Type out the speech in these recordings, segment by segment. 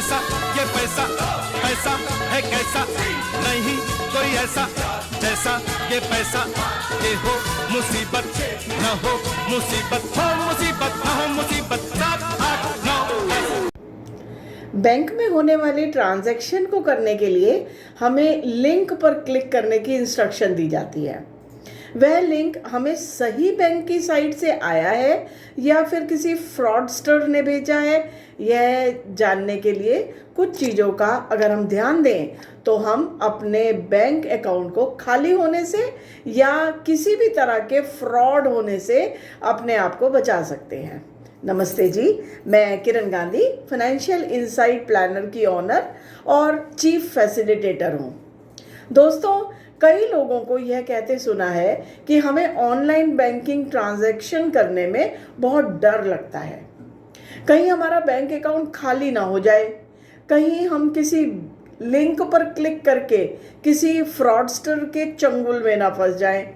पैसा ये पैसा, पैसा है कैसा, नहीं कोई ऐसा जैसा ये पैसा। ये हो मुसीबत न हो मुसीबत, हो मुसीबत न हो मुसीबत। 7 8 9 बैंक में होने वाली ट्रांजैक्शन को करने के लिए हमें लिंक पर क्लिक करने की इंस्ट्रक्शन दी जाती है। वह लिंक हमें सही बैंक की साइट से आया है या फिर किसी फ्रॉडस्टर ने भेजा है, यह जानने के लिए कुछ चीज़ों का अगर हम ध्यान दें तो हम अपने बैंक अकाउंट को खाली होने से या किसी भी तरह के फ्रॉड होने से अपने आप को बचा सकते हैं। नमस्ते जी, मैं किरण गांधी फाइनेंशियल इनसाइट प्लानर की ऑनर और चीफ फैसिलिटेटर हूँ। दोस्तों, कई लोगों को यह कहते सुना है कि हमें ऑनलाइन बैंकिंग ट्रांजैक्शन करने में बहुत डर लगता है। कहीं हमारा बैंक अकाउंट खाली ना हो जाए, कहीं हम किसी लिंक पर क्लिक करके किसी फ्रॉडस्टर के चंगुल में ना फंस जाएं।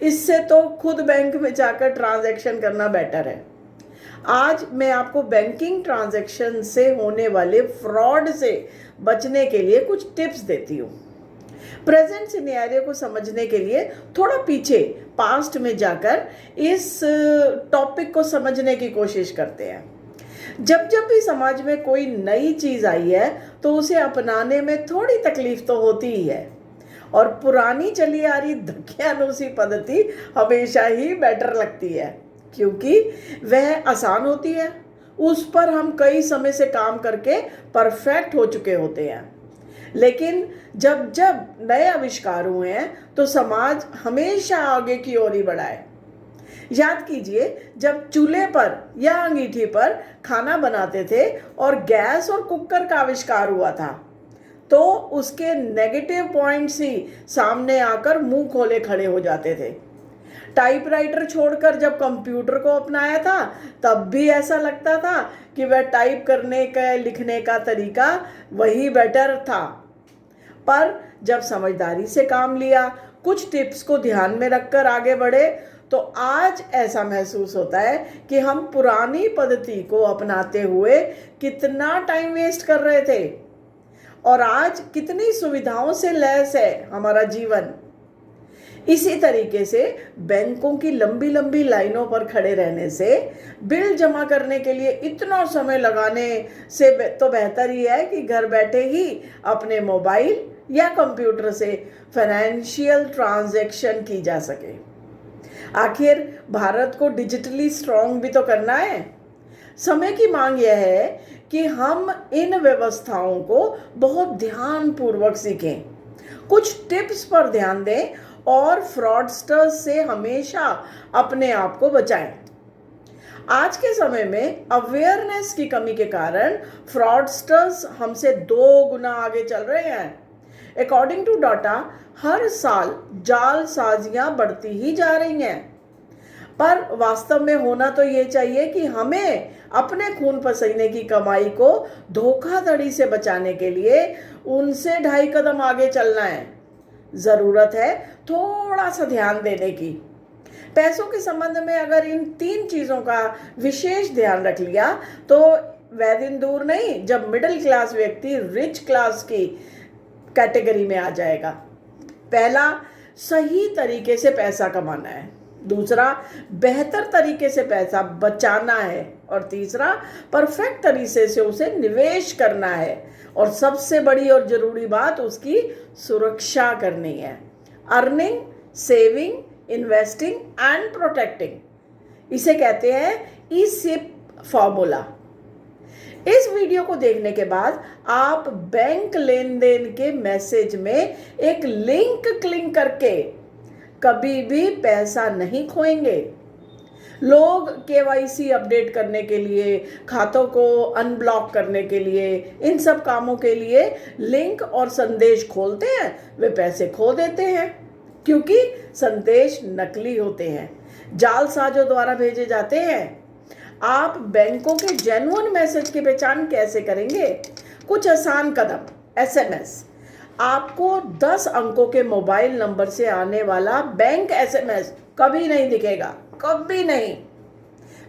इससे तो खुद बैंक में जाकर ट्रांजैक्शन करना बेटर है। आज मैं आपको बैंकिंग ट्रांजैक्शन से होने वाले फ्रॉड से बचने के लिए कुछ टिप्स देती हूँ। प्रेजेंट सिनेरियो को समझने के लिए थोड़ा पीछे पास्ट में जाकर इस टॉपिक को समझने की कोशिश करते हैं। जब जब भी समाज में कोई नई चीज़ आई है तो उसे अपनाने में थोड़ी तकलीफ तो होती ही है, और पुरानी चली आ रही धक्यानुसी पद्धति हमेशा ही बेटर लगती है क्योंकि वह आसान होती है। उस पर हम कई समय से काम करके परफेक्ट हो चुके होते हैं। लेकिन जब जब नए आविष्कार हुए हैं तो समाज हमेशा आगे की ओर ही बढ़ा है। याद कीजिए, जब चूल्हे पर या अंगीठी पर खाना बनाते थे और गैस और कुकर का आविष्कार हुआ था तो उसके नेगेटिव पॉइंट्स ही सामने आकर मुंह खोले खड़े हो जाते थे। टाइपराइटर छोड़कर जब कंप्यूटर को अपनाया था तब भी ऐसा लगता था कि वह टाइप करने का लिखने का तरीका वही बेटर था। पर जब समझदारी से काम लिया, कुछ टिप्स को ध्यान में रखकर आगे बढ़े तो आज ऐसा महसूस होता है कि हम पुरानी पद्धति को अपनाते हुए कितना टाइम वेस्ट कर रहे थे और आज कितनी सुविधाओं से लैस है हमारा जीवन। इसी तरीके से बैंकों की लंबी लंबी लाइनों पर खड़े रहने से, बिल जमा करने के लिए इतना समय लगाने से तो बेहतर ही है कि घर बैठे ही अपने मोबाइल या कंप्यूटर से फाइनेंशियल ट्रांजैक्शन की जा सके। आखिर भारत को डिजिटली स्ट्रॉन्ग भी तो करना है। समय की मांग यह है कि हम इन व्यवस्थाओं को बहुत ध्यानपूर्वक सीखें, कुछ टिप्स पर ध्यान दें और फ्रॉडस्टर्स से हमेशा अपने आप को बचाएं। आज के समय में अवेयरनेस की कमी के कारण फ्रॉडस्टर्स हमसे 2 गुना आगे चल रहे हैं। अकॉर्डिंग टू डाटा, हर साल जालसाजियां बढ़ती ही जा रही हैं। पर वास्तव में होना तो ये चाहिए कि हमें अपने खून पसीने की कमाई को धोखाधड़ी से बचाने के लिए उनसे 2.5 कदम आगे चलना है। ज़रूरत है थोड़ा सा ध्यान देने की। पैसों के संबंध में अगर इन 3 चीज़ों का विशेष ध्यान रख लिया तो वह दिन दूर नहीं जब मिडिल क्लास व्यक्ति रिच क्लास की कैटेगरी में आ जाएगा। पहला, सही तरीके से पैसा कमाना है। दूसरा, बेहतर तरीके से पैसा बचाना है। और तीसरा, परफेक्ट तरीके से उसे निवेश करना है। और सबसे बड़ी और ज़रूरी बात, उसकी सुरक्षा करनी है। Earning, saving, investing and protecting, इसे कहते हैं ईसिप फॉर्मूला। इस वीडियो को देखने के बाद आप बैंक लेन देन के मैसेज में एक लिंक क्लिक करके कभी भी पैसा नहीं खोएंगे। लोग केवाईसी अपडेट करने के लिए, खातों को अनब्लॉक करने के लिए, इन सब कामों के लिए लिंक और संदेश खोलते हैं, वे पैसे खो देते हैं क्योंकि संदेश नकली होते हैं, जालसाजों द्वारा भेजे जाते हैं। आप बैंकों के जेन्युइन मैसेज की पहचान कैसे करेंगे? कुछ आसान कदम। एसएमएस, आपको 10 अंकों के मोबाइल नंबर से आने वाला बैंक एसएमएस कभी नहीं दिखेगा, कभी नहीं।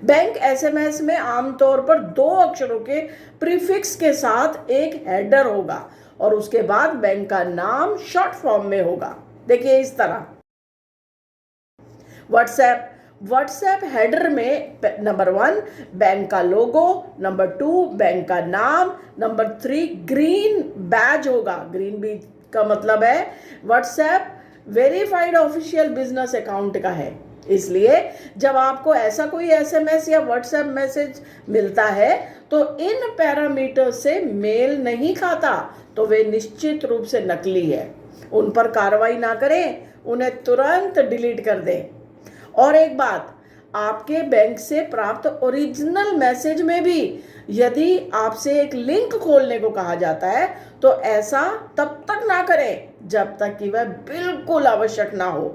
बैंक एसएमएस में आमतौर पर 2 अक्षरों के प्रीफिक्स के साथ एक हेडर होगा और उसके बाद बैंक का नाम शॉर्ट फॉर्म में होगा। देखिए इस तरह व्हाट्सएप हेडर में नंबर 1 बैंक का लोगो, नंबर 2 बैंक का नाम, नंबर 3 ग्रीन बैज होगा। ग्रीन भी का मतलब है WhatsApp verified official business account का है। इसलिए जब आपको ऐसा कोई एसएमएस या व्हाट्सएप मैसेज मिलता है तो इन पैरामीटर से मेल नहीं खाता तो वे निश्चित रूप से नकली है। उन पर कार्रवाई ना करें, उन्हें तुरंत डिलीट कर दें। और एक बात, आपके बैंक से प्राप्त ओरिजिनल मैसेज में भी यदि आपसे एक लिंक खोलने को कहा जाता है तो ऐसा तब तक ना करें जब तक कि वह बिल्कुल आवश्यक ना हो।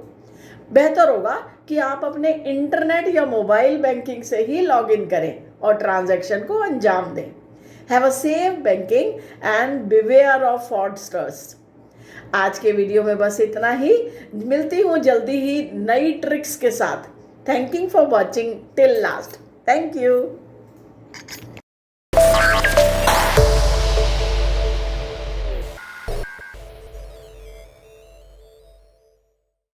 बेहतर होगा कि आप अपने इंटरनेट या मोबाइल बैंकिंग से ही लॉगिन करें और ट्रांजैक्शन को अंजाम दें। Have a safe banking and beware of fraudsters. आज के वीडियो में बस इतना ही। मिलती हूँ जल्दी ही नई ट्रिक्स के साथ। Thank you for watching till last. Thank you.